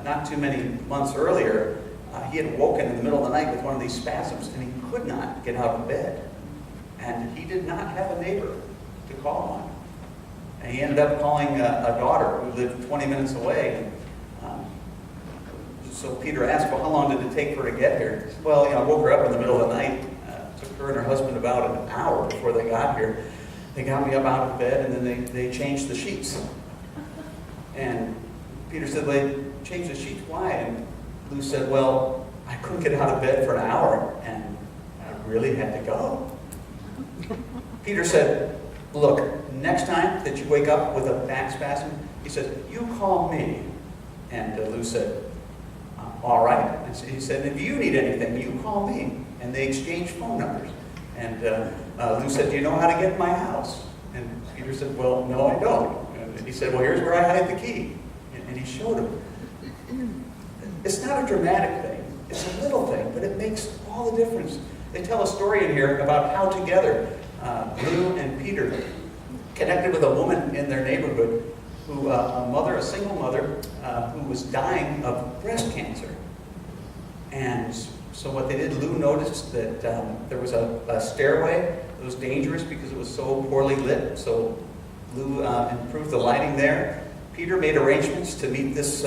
not too many months earlier, he had woken in the middle of the night with one of these spasms, and he could not get out of bed. And he did not have a neighbor to call on. And he ended up calling a daughter who lived 20 minutes away. And, so Peter asked, well, how long did it take for her to get here? He said, well, I woke her up in the middle of the night. Took her and her husband about an hour before they got here. They got me up out of bed, and then they changed the sheets. And Peter said, well, they changed the sheets, why? And Lou said, well, I couldn't get out of bed for an hour, and I really had to go. Peter said, look, next time that you wake up with a back spasm, he said, you call me. And Lou said, all right. And so he said, if you need anything, you call me. And they exchanged phone numbers. And Lou said, do you know how to get in my house? And Peter said, well, no, I don't. And he said, well, here's where I hide the key. And he showed him. It's not a dramatic thing. It's a little thing, but it makes all the difference. They tell a story in here about how together Lou and Peter connected with a woman in their neighborhood who, a single mother, who was dying of breast cancer. And so what they did, Lou noticed that there was a stairway that was dangerous because it was so poorly lit. So Lou improved the lighting there. Peter made arrangements to meet this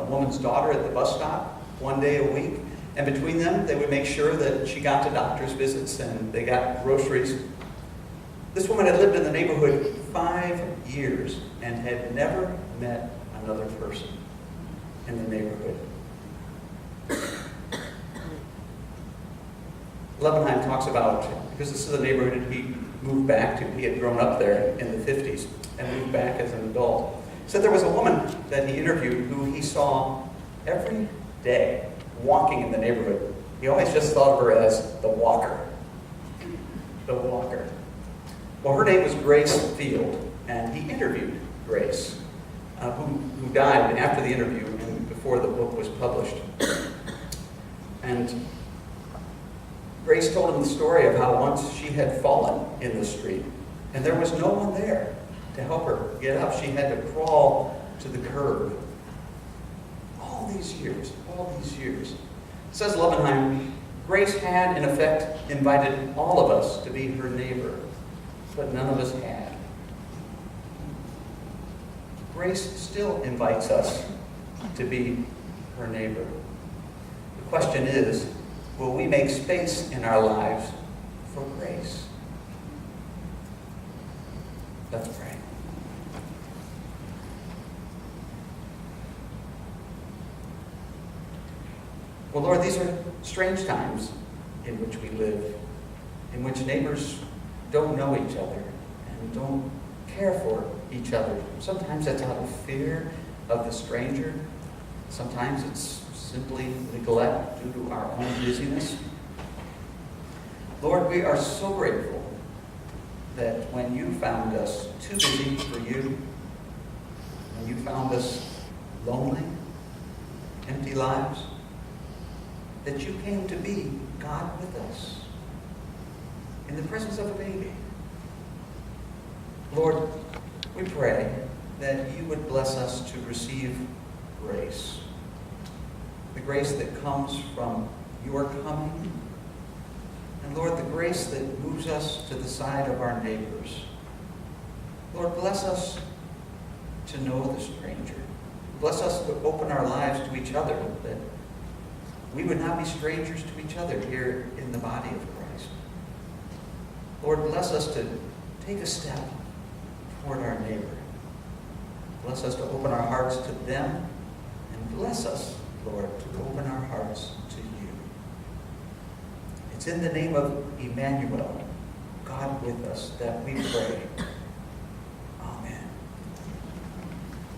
woman's daughter at the bus stop one day a week. And between them, they would make sure that she got to doctor's visits and they got groceries. This woman had lived in the neighborhood 5 years and had never met another person in the neighborhood. Levenheim talks about, because this is a neighborhood he moved back to, he had grown up there in the 50s and moved back as an adult. He said there was a woman that he interviewed who he saw every day walking in the neighborhood. He always just thought of her as the walker. The walker. Well, her name was Grace Field, and he interviewed Grace, who died after the interview and before the book was published. And Grace told him the story of how once she had fallen in the street, and there was no one there to help her get up. She had to crawl to the curb. All these years. Says Levenheim, Grace had, in effect, invited all of us to be her neighbor, but none of us had. Grace still invites us to be her neighbor. The question is, will we make space in our lives for grace? Let's pray. Well, Lord, these are strange times in which we live, in which neighbors don't know each other and don't care for each other. Sometimes that's out of fear of the stranger. Sometimes it's simply neglect due to our own busyness. Lord, we are so grateful that when you found us too busy for you, when you found us lonely, empty lives, that you came to be God with us in the presence of a baby. Lord, we pray that you would bless us to receive grace. The grace that comes from your coming. And Lord, the grace that moves us to the side of our neighbors. Lord, bless us to know the stranger. Bless us to open our lives to each other, that we would not be strangers to each other here in the body of Christ. Lord, bless us to take a step toward our neighbor. Bless us to open our hearts to them, and bless us, Lord, to open our hearts to you. It's in the name of Emmanuel, God with us, that we pray.